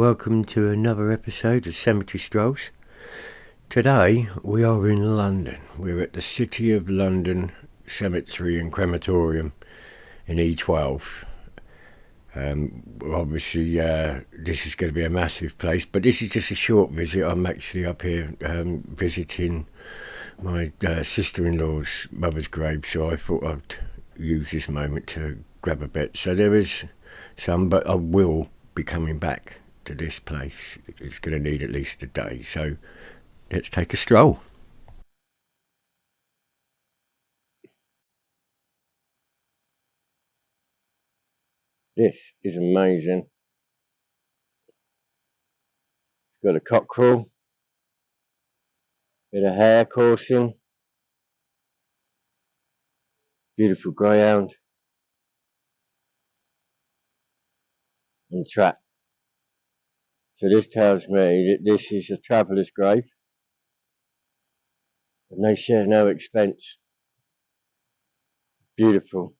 welcome to another episode of Cemetery Strolls. Today we are in London. We're at the City of London Cemetery and Crematorium in E12. Obviously this is going to be a massive place, but this is just a short visit. I'm actually up here visiting my sister-in-law's mother's grave, so I thought I'd use this moment to grab a bit. So there is some, but I will be coming back to this place. It's going to need at least a day, so let's take a stroll. This is amazing. It's got a cockerel, bit of hare coursing, beautiful greyhound, and trap. So this tells me that this is a traveller's grave, and they share no expense. Beautiful.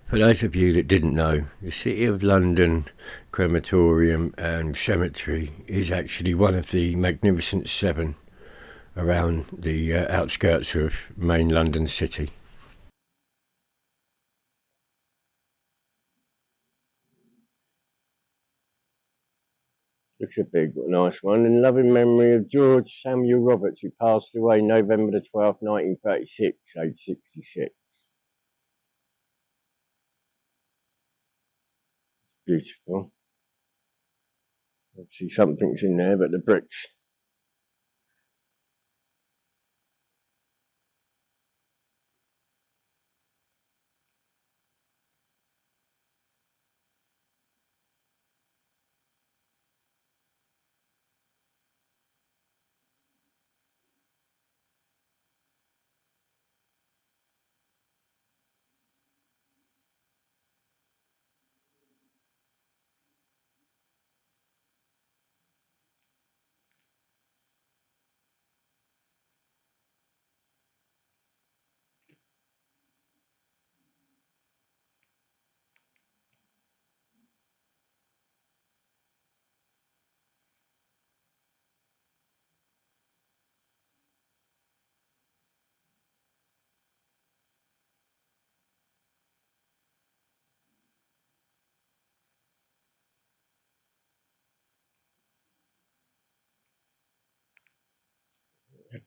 For those of you that didn't know, the City of London Crematorium and Cemetery is actually one of the Magnificent Seven around the outskirts of main London City. Looks a big, nice one. In loving memory of George Samuel Roberts, who passed away November the 12th, 1936, aged 66. Beautiful. Obviously something's in there, but the bricks.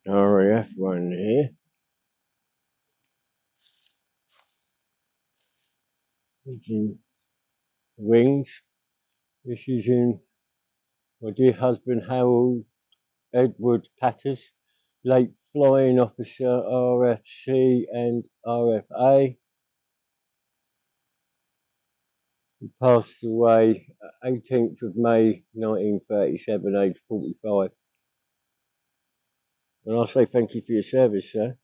RAF one here. Wings. This is in my dear husband Harold Edward Patters, late flying officer RFC and RFA. He passed away 18th of May 1937, aged 45. And I'll say thank you for your service, sir.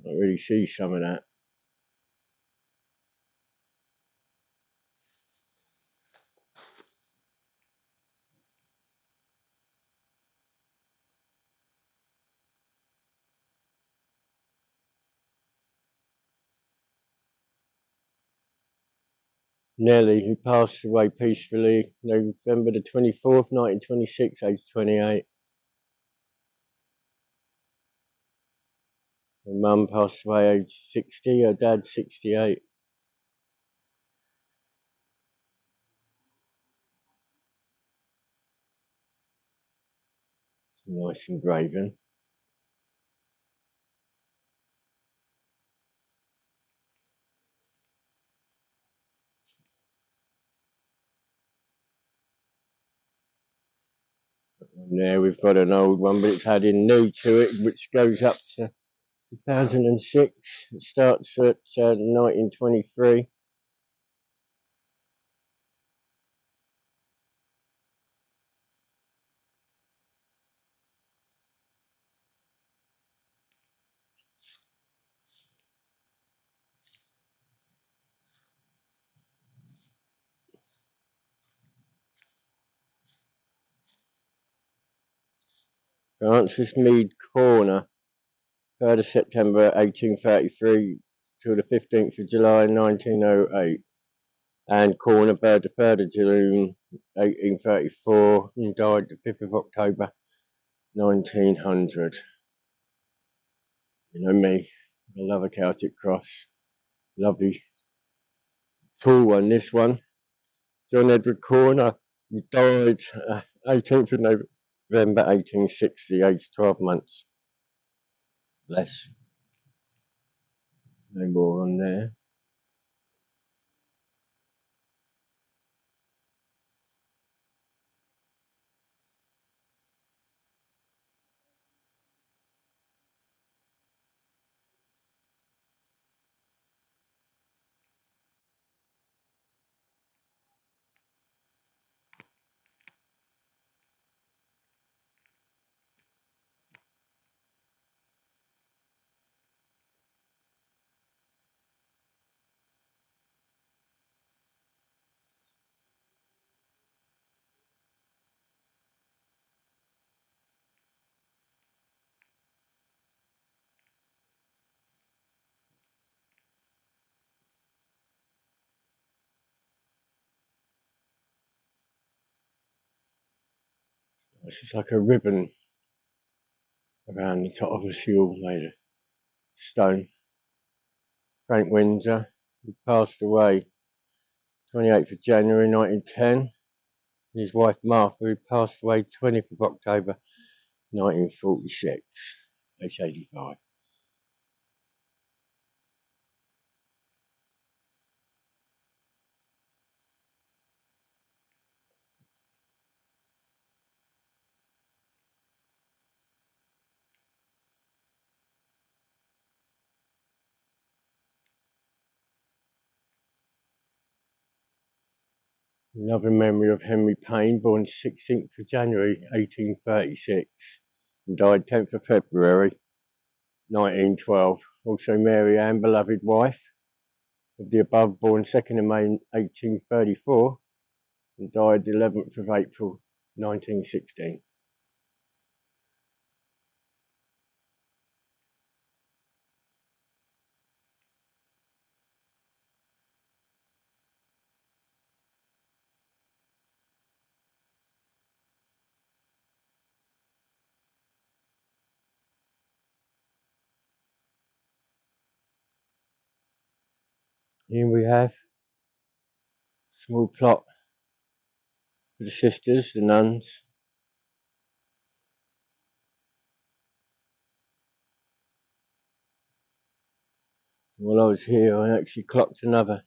I really see some of that. Nellie, who passed away peacefully November the 24th, 1926, aged 28. Her mum passed away aged 60, her dad 68. Nice engraving. And there we've got an old one, but it's adding new to it, which goes up to 2006. It starts at 1923. Francis Mead Corner, 3rd of September 1833 till the 15th of July 1908. And Corner Bird, the 3rd of June 1834 and died the 5th of October 1900. You know me, I love a Celtic cross. Lovely tall one, this one. John Edward Corner, he died 18th of November 1860, aged 12 months. Bless. No more on there. It's just like a ribbon around the top of a shield made of stone. Frank Windsor, who passed away 28th of January 1910. His wife Martha, who passed away 20th of October 1946, age 85. Another memory of Henry Payne, born 16th of January 1836 and died 10th of February 1912. Also Mary Ann, beloved wife of the above, born 2nd of May 1834 and died 11th of April 1916. Here we have a small plot for the sisters, the nuns. While I was here, I actually clocked another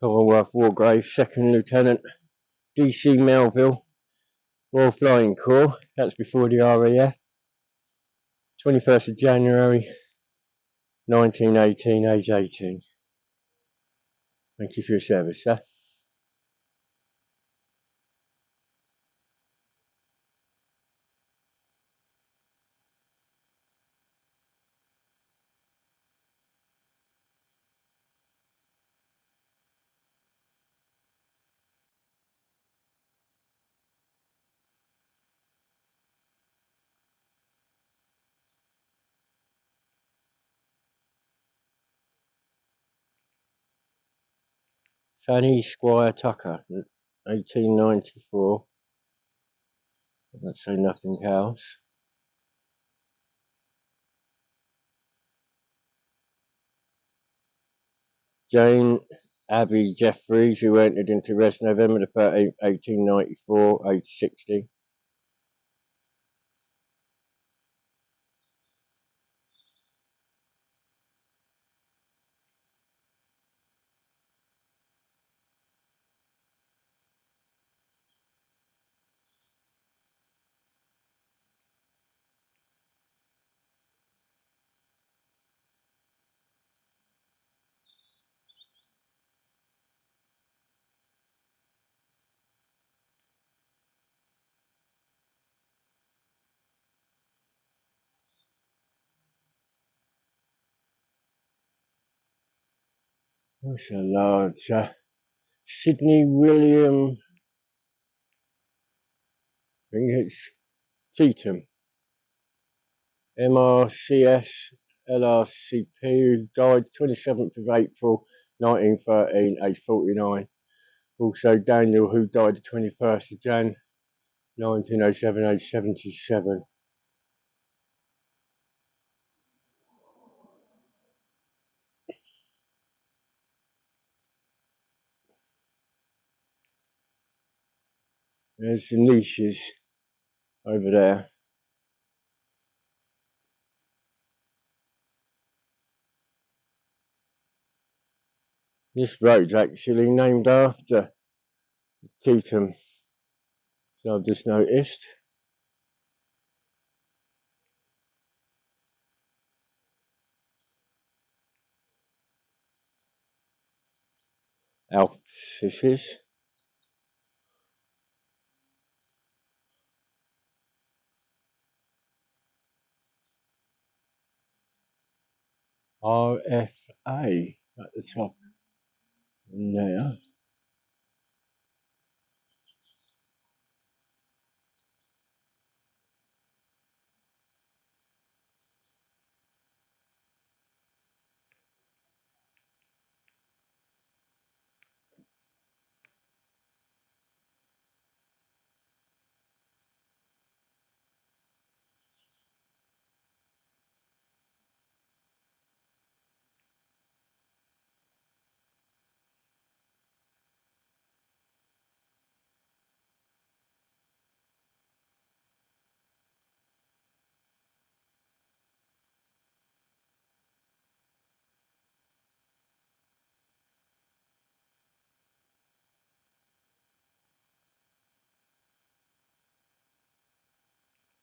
Commonwealth War Grave, 2nd Lieutenant D.C. Melville, Royal Flying Corps. That's before the RAF. 21st of January 1918, age 18. Thank you for your service, sir. Fanny Squire Tucker, 1894. Let's say nothing else. Jane Abbey Jeffreys, who entered into rest November the 13th, 1894, age 60. That's a large. Sydney William, I think it's Cheetham. MRCS LRCP, who died 27th of April 1913, age 49. Also Daniel, who died the 21st of Jan 1907, age 77. There's some niches over there. This road's actually named after Cheetham, so I've just noticed. Alpsises. RFA at the top there.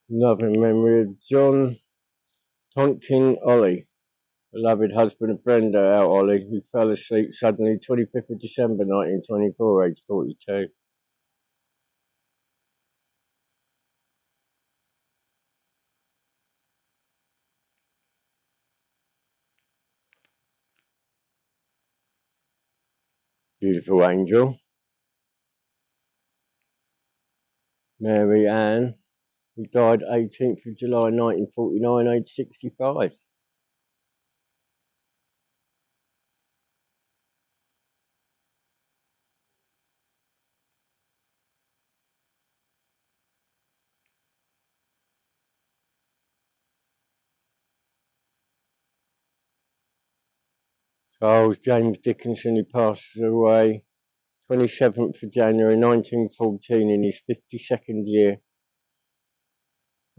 Loving memory of John Tonkin Ollie, beloved husband of Brenda Out Ollie, who fell asleep suddenly 25th of December 1924, age 42. Beautiful angel. Mary Ann, who died 18th of July 1949, age 65. Charles James Dickinson, who passed away 27th of January 1914 in his 52nd year.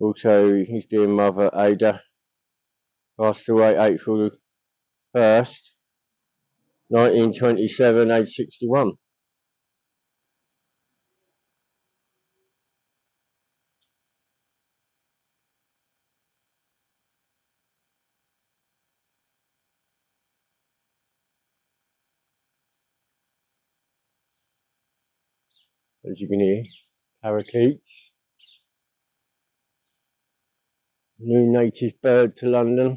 Also, his dear mother Ada passed away April 1st, 1927, age 61. As you can hear, parakeets, new native bird to London.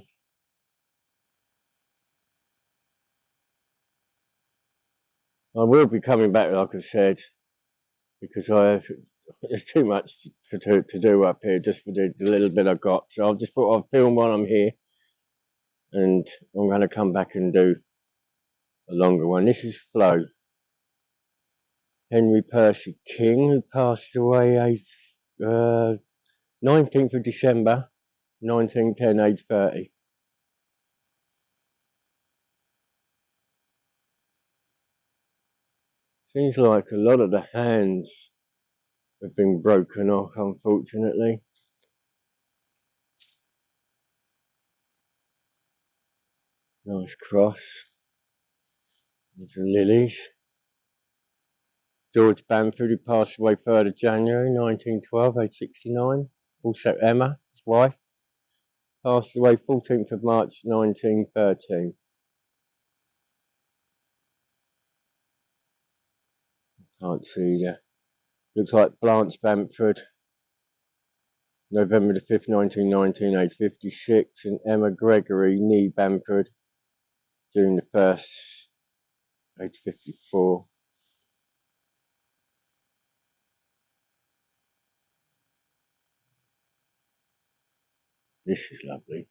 I will be coming back, like I said, because there's too much to do up here just for the little bit I got. So I've just thought I'll film while I'm here, and I'm going to come back and do a longer one. This is Flo, Henry Percy King, who passed away 19th of December 1910, age 30. Seems like a lot of the hands have been broken off, unfortunately. Nice cross. These are lilies. George Bamford, who passed away 3rd of January 1912, age 69. Also Emma, his wife, passed away 14th of March 1913. Can't see there. Looks like Blanche Bamford, November the 5th, 1919, age 56. And Emma Gregory, Nee Bamford, June the 1st, age 54. This is lovely.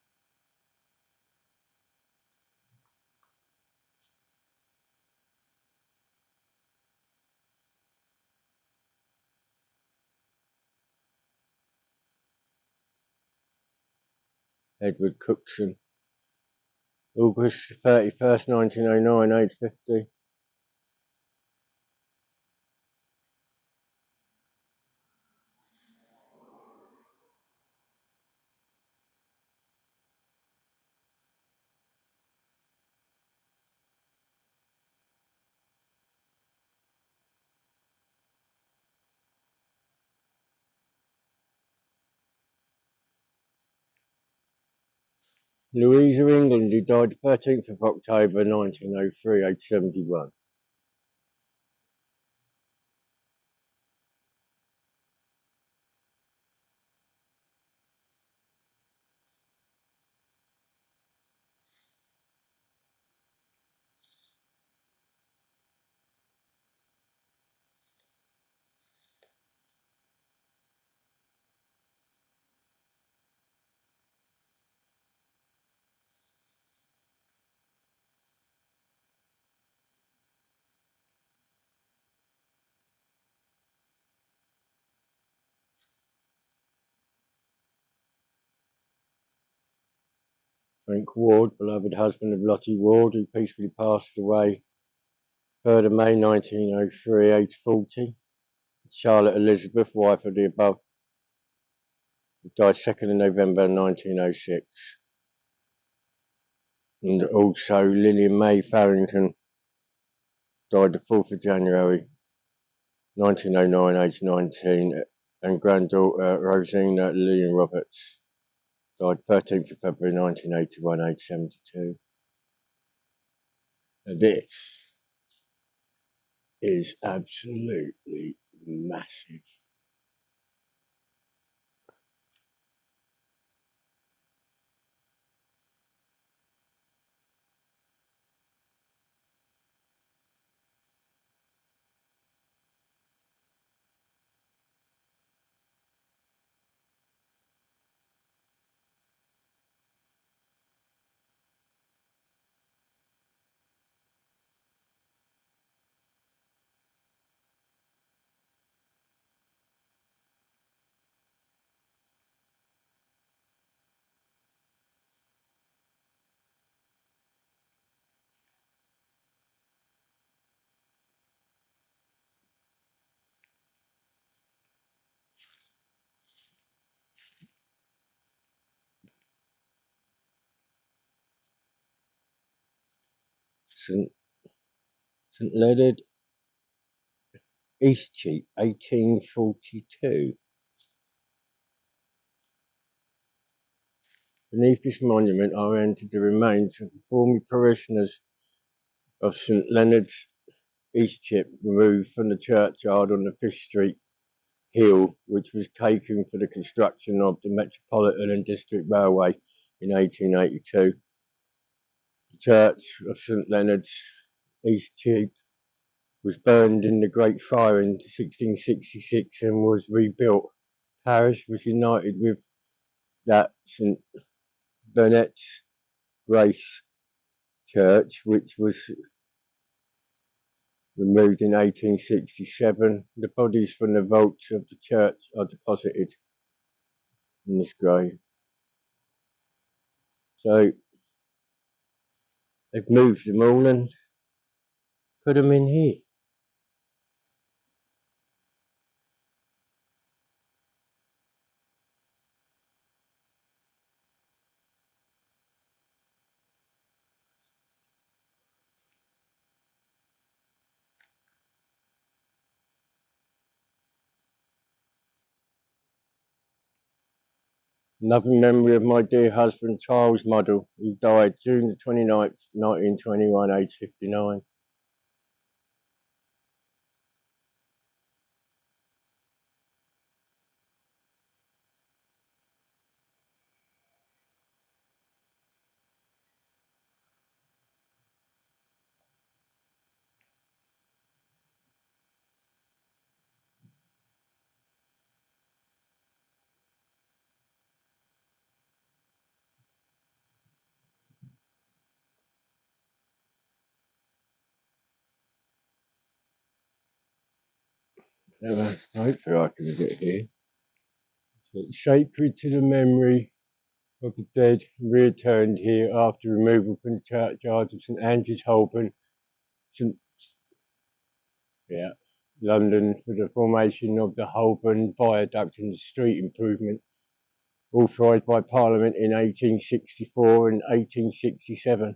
Edward Cookson. August 31st, 1909, age 50. Louisa England, who died 13th of October 1903, age 71. Frank Ward, beloved husband of Lottie Ward, who peacefully passed away 3rd of May 1903, age 40. Charlotte Elizabeth, wife of the above, died 2nd of November 1906. And also Lillian May Farrington, died the 4th of January 1909, age 19. And granddaughter Rosina Lillian Roberts, died 13th of February 1981, age 72. And this is absolutely massive. St Leonard, Eastcheap, 1842. Beneath this monument are entered the remains of the former parishioners of St Leonard's, Eastcheap, removed from the churchyard on the Fish Street hill, which was taken for the construction of the Metropolitan and District Railway in 1882. The church of St Leonard's, Eastcheap, was burned in the Great Fire in 1666 and was rebuilt. Parish was united with that St Bernet's Grace Church, which was removed in 1867. The bodies from the vaults of the church are deposited in this grave. So they've moved them all and put them in here. Another memory of my dear husband Charles Muddle, who died June the 29th, 1921, age 59. Hopefully I can get here. It's sacred to the memory of the dead returned here after removal from the churchyard of St Andrew's, Holborn, St yeah, London, for the formation of the Holborn Viaduct and the street improvement, authorised by Parliament in 1864 and 1867.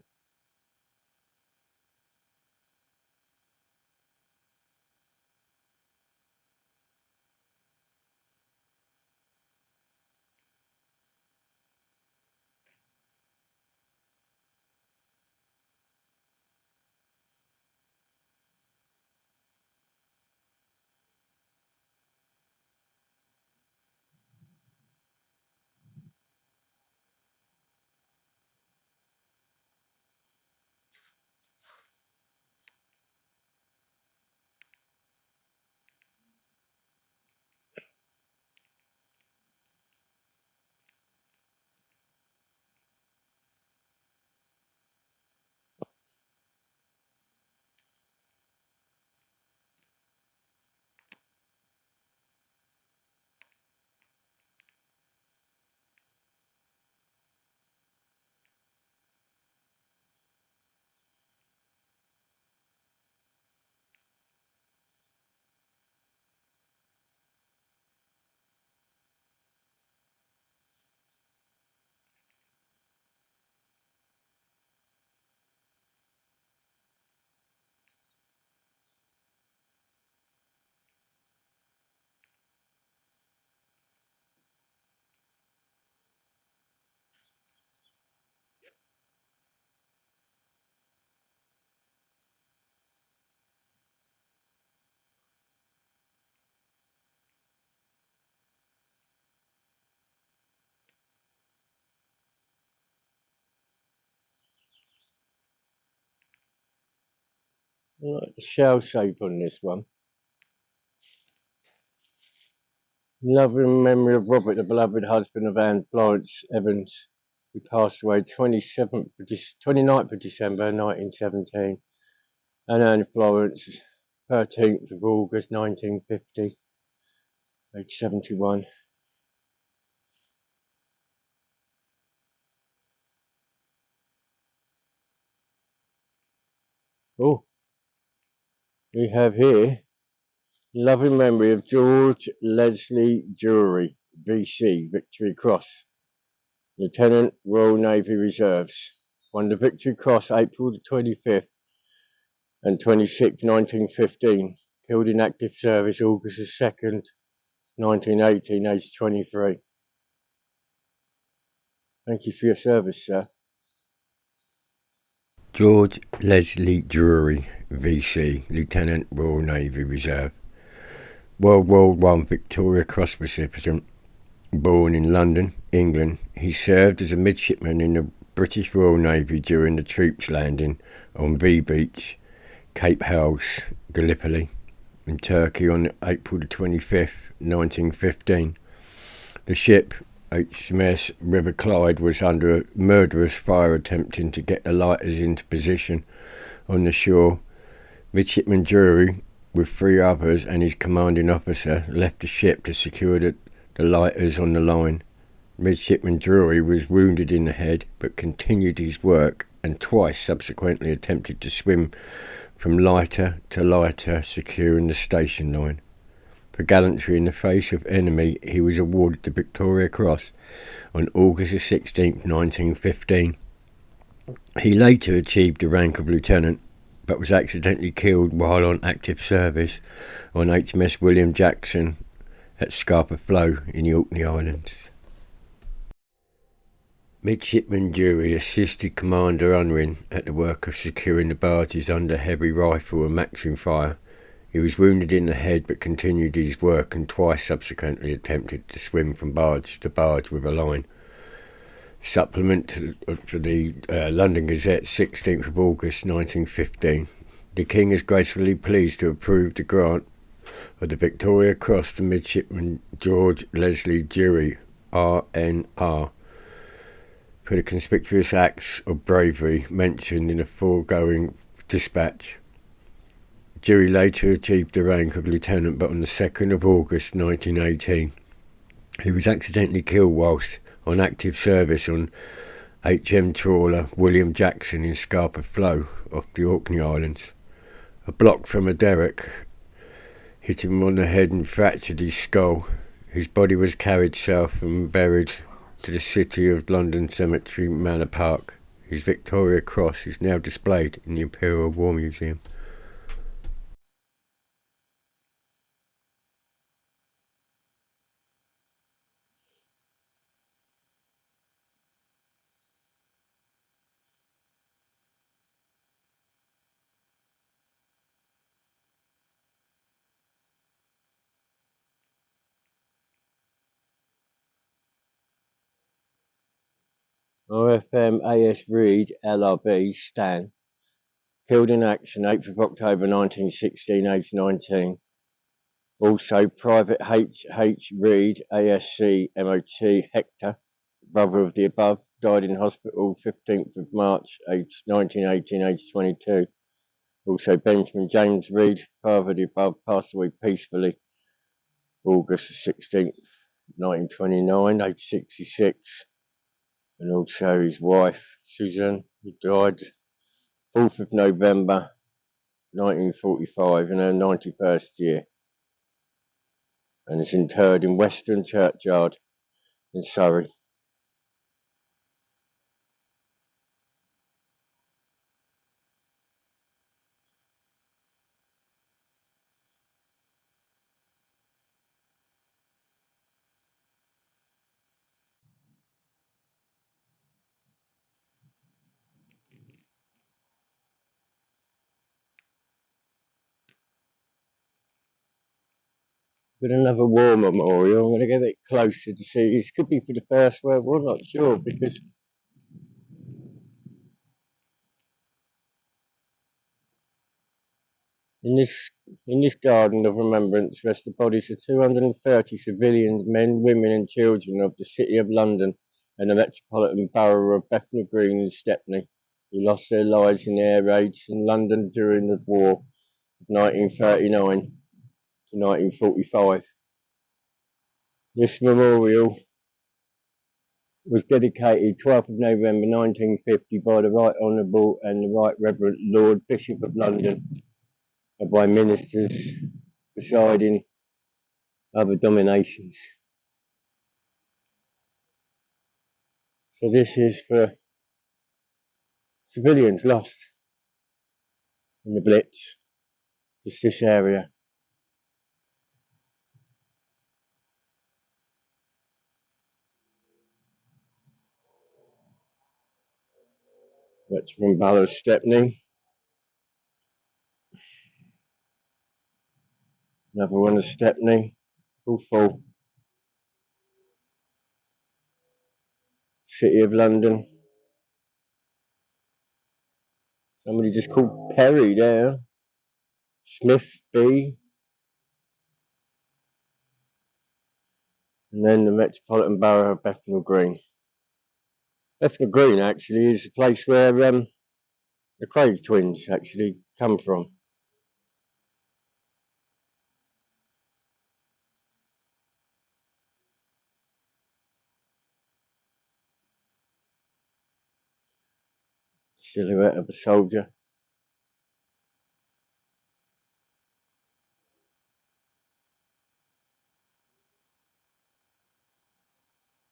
I like the shell shape on this one. Loving memory of Robert, the beloved husband of Anne Florence Evans, who passed away 29th of December 1917, and Anne Florence, 13th of August 1950, age 71. Oh, we have here loving memory of George Leslie Drury, VC, Victory Cross, Lieutenant, Royal Navy Reserves. Won the Victory Cross April the 25th and 26th, 1915. Killed in active service August the 2nd, 1918, aged 23. Thank you for your service, sir. George Leslie Drury, VC, Lieutenant, Royal Navy Reserve. World War One Victoria Cross recipient. Born in London, England, he served as a midshipman in the British Royal Navy during the troops landing on V Beach, Cape Helles, Gallipoli, in Turkey on April the 25th, 1915. The ship, HMS River Clyde, was under a murderous fire attempting to get the lighters into position on the shore. Midshipman Drury, with 3 others and his commanding officer, left the ship to secure the lighters on the line. Midshipman Drury was wounded in the head but continued his work and twice subsequently attempted to swim from lighter to lighter, securing the station line. For gallantry in the face of enemy, he was awarded the Victoria Cross on August 16, 1915. He later achieved the rank of lieutenant, but was accidentally killed while on active service on HMS William Jackson at Scapa Flow in the Orkney Islands. Midshipman Drury assisted Commander Unwin at the work of securing the barges under heavy rifle and Maxim fire. He was wounded in the head but continued his work and twice subsequently attempted to swim from barge to barge with a line. Supplement for the London Gazette, 16th of August 1915. The King is gracefully pleased to approve the grant of the Victoria Cross to Midshipman George Leslie Drury, RNR, for the conspicuous acts of bravery mentioned in the foregoing dispatch. Dewey later achieved the rank of lieutenant, but on the 2nd of August 1918 he was accidentally killed whilst on active service on HM trawler William Jackson in Scapa Flow off the Orkney Islands. A block from a derrick hit him on the head and fractured his skull. His body was carried south and buried to the City of London Cemetery, Manor Park. His Victoria Cross is now displayed in the Imperial War Museum. RFM AS Reed, LRB, Stan, killed in action 8th of October 1916, aged 19. Also, Private H. Reed, ASC, MOT, Hector, brother of the above, died in hospital 15th of March, aged 1918, aged 22. Also, Benjamin James Reed, father of the above, passed away peacefully August 16th, 1929, aged 66. And also his wife, Susan, who died 4th of November 1945 in her 91st year, and is interred in Western Churchyard in Surrey. Got another war memorial. I'm going to get a bit closer to see. This could be for the First World War, not sure, because in this garden of remembrance rest the bodies of 230 civilians, men, women, and children of the City of London and the metropolitan borough of Bethnal Green and Stepney, who lost their lives in air raids in London during the war of 1939 to 1945. This memorial was dedicated 12th of November 1950 by the Right Honourable and the Right Reverend Lord Bishop of London, and by ministers presiding other dominations. So this is for civilians lost in the Blitz, just this area. That's from Ballard Stepney. Another one of Stepney, all full. City of London. Somebody just called Perry there. Smith B. And then the Metropolitan Borough of Bethnal Green. Bethnal Green actually is the place where the Craig twins actually come from. Silhouette of a soldier.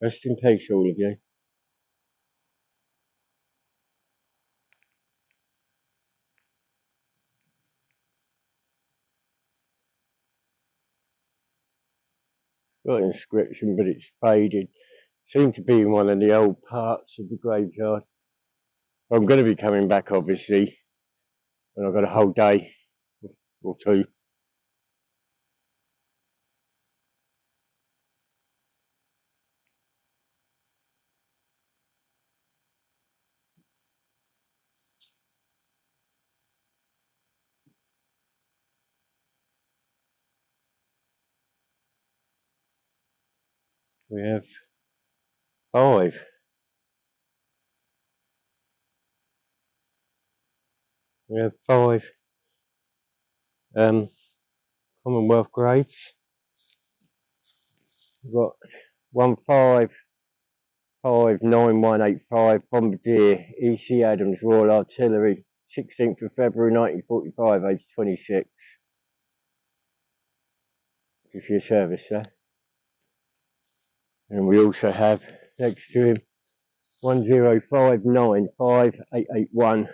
Rest in peace, all of you. Got an inscription, but it's faded. Seemed to be in one of the old parts of the graveyard. I'm going to be coming back, obviously, and I've got a whole day or two. We have 5. We have 5 Commonwealth graves. We've got 1559185 Bombardier E.C. Adams Royal Artillery, 16th of February 1945, age 26. Thank you for your service, sir. And we also have next to him 1059581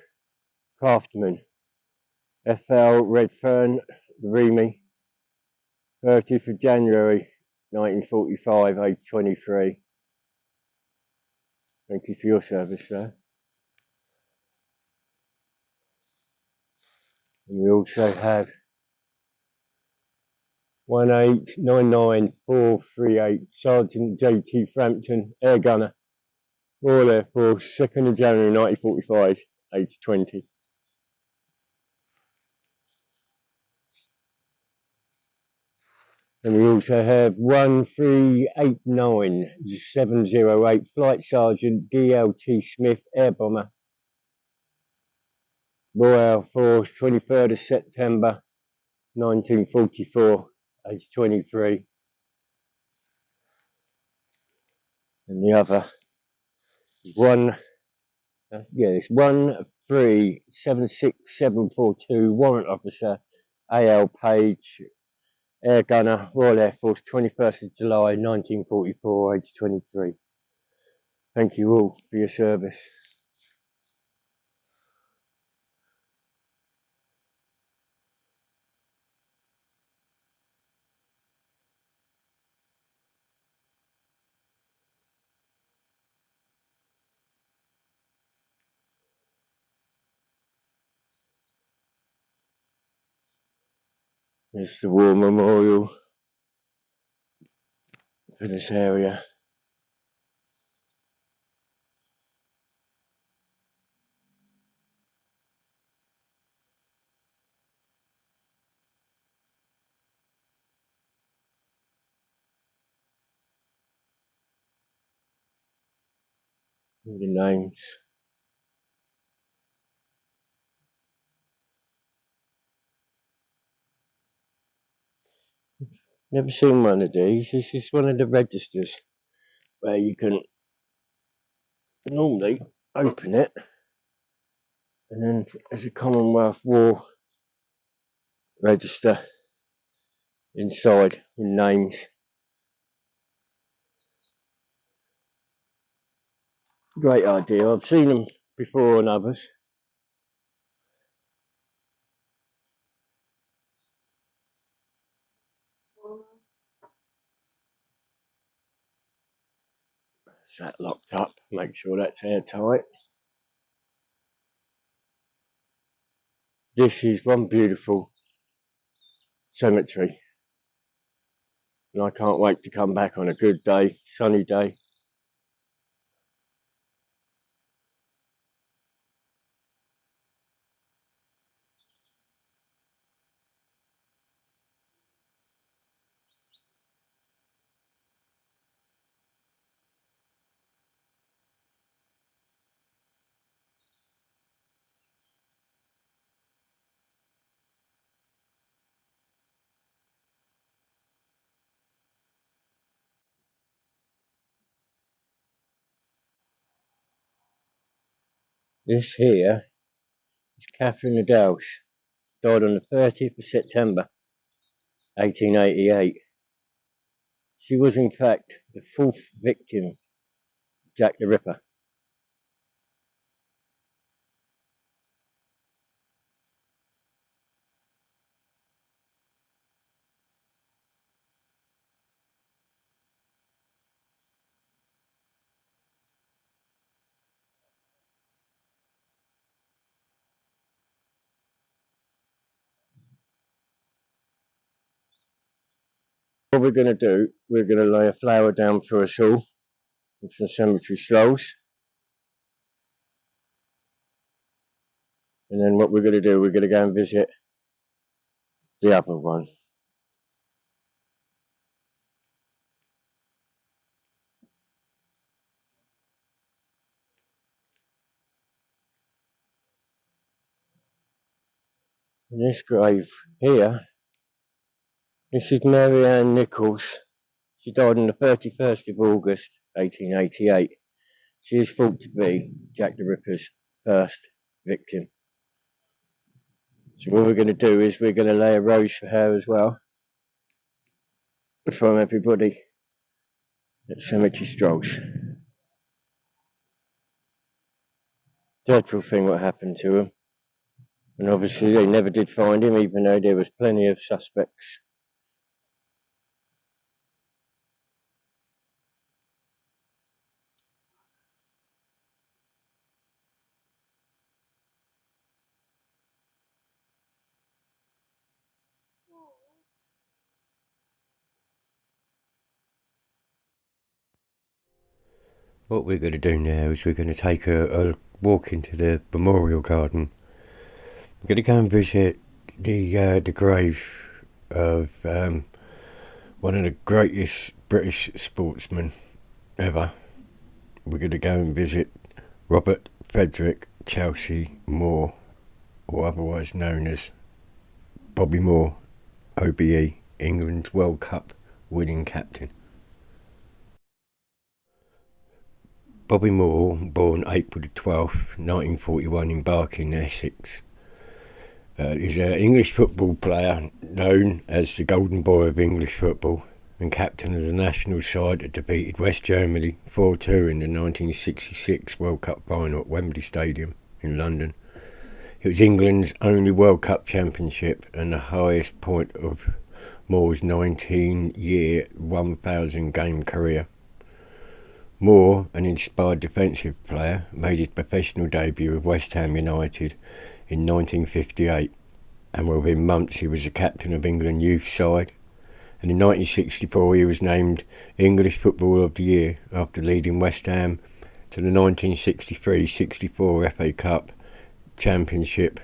Craftsman F.L. Redfern Remy, 30th of January 1945, age 23. Thank you for your service, sir. And we also have 1899438 Sergeant J.T. Frampton, Air Gunner, Royal Air Force, 2nd of January 1945, age 20. And we also have 1389708 Flight Sergeant D.L.T. Smith, Air Bomber, Royal Air Force, 23rd of September 1944, age 23. And the other it's 1376742 Warrant Officer A.L. Page, Air Gunner, Royal Air Force, 21st of July 1944, age 23. Thank you all for your service. It's the War Memorial for this area. All the names. Never seen one of these. This is one of the registers where you can normally open it, and then there's a Commonwealth War register inside with names. Great idea. I've seen them before on others. Is that locked up? Make sure that's airtight. This is one beautiful cemetery, and I can't wait to come back on a good day, sunny day. This here is Catherine Adels, died on the 30th of September 1888. She was in fact the fourth victim of Jack the Ripper. What we're going to do, we're going to lay a flower down for us all with some cemetery strolls. And then what we're going to do, we're going to go and visit the other one. And this grave Here, this is Mary Ann Nichols. She died on the 31st of August 1888. She is thought to be Jack the Ripper's first victim. So what we're going to do is we're going to lay a rose for her as well, from everybody at Cemetery Strolls. Dreadful thing what happened to him, and obviously they never did find him, even though there was plenty of suspects. What we're going to do now is we're going to take a walk into the memorial garden. We're going to go and visit the grave of one of the greatest British sportsmen ever. We're going to go and visit Robert Frederick Chelsea Moore, or otherwise known as Bobby Moore, OBE, England's World Cup winning captain. Bobby Moore, born April the 12th, 1941 in Barking, Essex, is an English football player known as the Golden Boy of English football and captain of the national side that defeated West Germany 4-2 in the 1966 World Cup final at Wembley Stadium in London. It was England's only World Cup championship and the highest point of Moore's 19-year, 1,000-game career. Moore, an inspired defensive player, made his professional debut with West Ham United in 1958, and within months he was the captain of England youth side, and in 1964 he was named English Footballer of the Year after leading West Ham to the 1963-64 FA Cup Championship,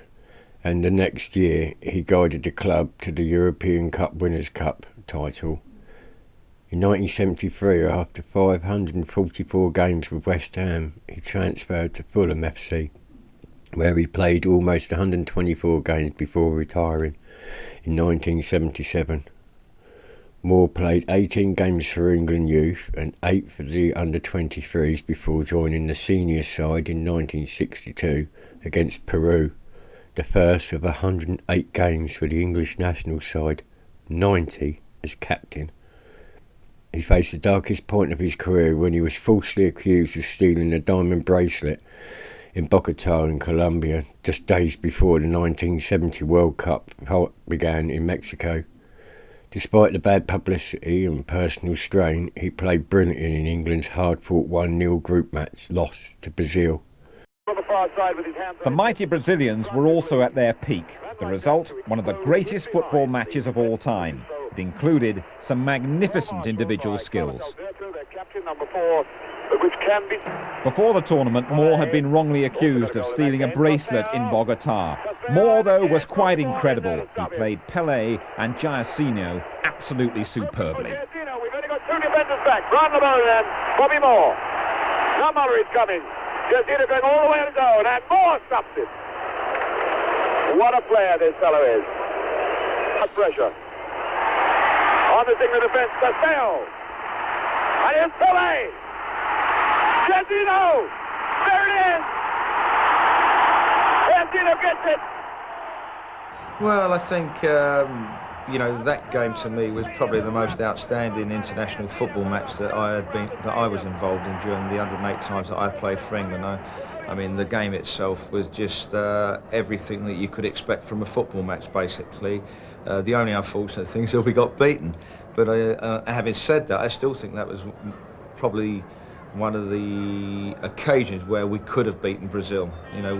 and the next year he guided the club to the European Cup Winners' Cup title. In 1973, after 544 games with West Ham, he transferred to Fulham FC, where he played almost 124 games before retiring in 1977. Moore played 18 games for England youth and 8 for the under-23s before joining the senior side in 1962 against Peru, the first of 108 games for the English national side, 90 as captain. He faced the darkest point of his career when he was falsely accused of stealing a diamond bracelet in Bogota in Colombia just days before the 1970 World Cup began in Mexico. Despite the bad publicity and personal strain, he played brilliantly in England's hard-fought 1-0 group match loss to Brazil. The mighty Brazilians were also at their peak. The result, one of the greatest football matches of all time. It included some magnificent individual skills. Before the tournament, Moore had been wrongly accused of stealing a bracelet in Bogota. Moore, though, was quite incredible. He played Pelé and Jairzinho absolutely superbly. We've only got two defenders back. Round the ball then, Bobby Moore. Now Muller is coming. Jairzinho going all the way on his own, and Moore stops it. What a player this fellow is. Pressure. On the England defense, Castello. And here's Pelé. Jairzinho. There it is. Jairzinho gets it. Well, I think, that game to me was probably the most outstanding international football match that I was involved in during the 108 times that I played for England. I mean, the game itself was just everything that you could expect from a football match, basically. The only unfortunate thing is that we got beaten. But having said that, I still think that was probably one of the occasions where we could have beaten Brazil.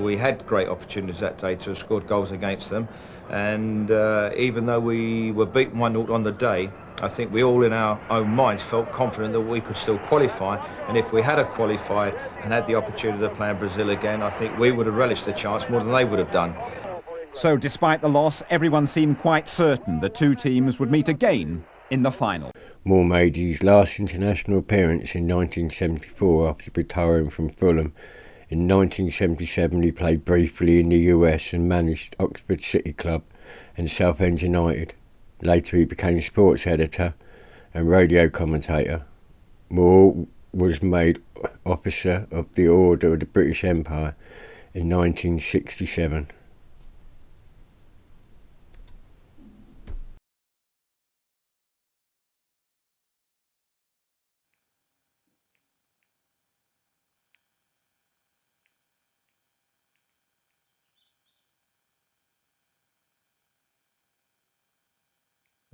We had great opportunities that day to have scored goals against them. And even though we were beaten 1-0 on the day, I think we all in our own minds felt confident that we could still qualify. And if we had qualified and had the opportunity to play in Brazil again, I think we would have relished the chance more than they would have done. So despite the loss, everyone seemed quite certain the two teams would meet again in the final. Moore made his last international appearance in 1974 after retiring from Fulham. In 1977 he played briefly in the US and managed Oxford City Club, and Southend United. Later he became sports editor and radio commentator. Moore was made Officer of the Order of the British Empire in 1967.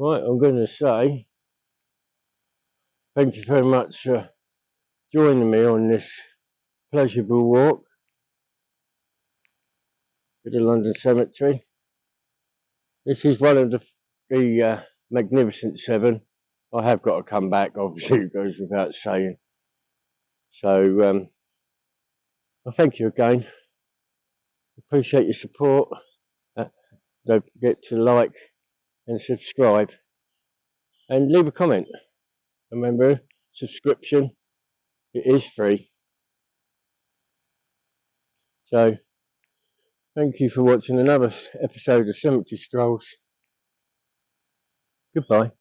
Right, I'm going to say thank you very much for joining me on this pleasurable walk to the London Cemetery. This is one of the Magnificent Seven. I have got to come back, obviously, it goes without saying. So, I thank you again. Appreciate your support. Don't forget to like and subscribe and leave a comment. Remember, subscription, it is free. So, thank you for watching another episode of Cemetery Strolls. Goodbye.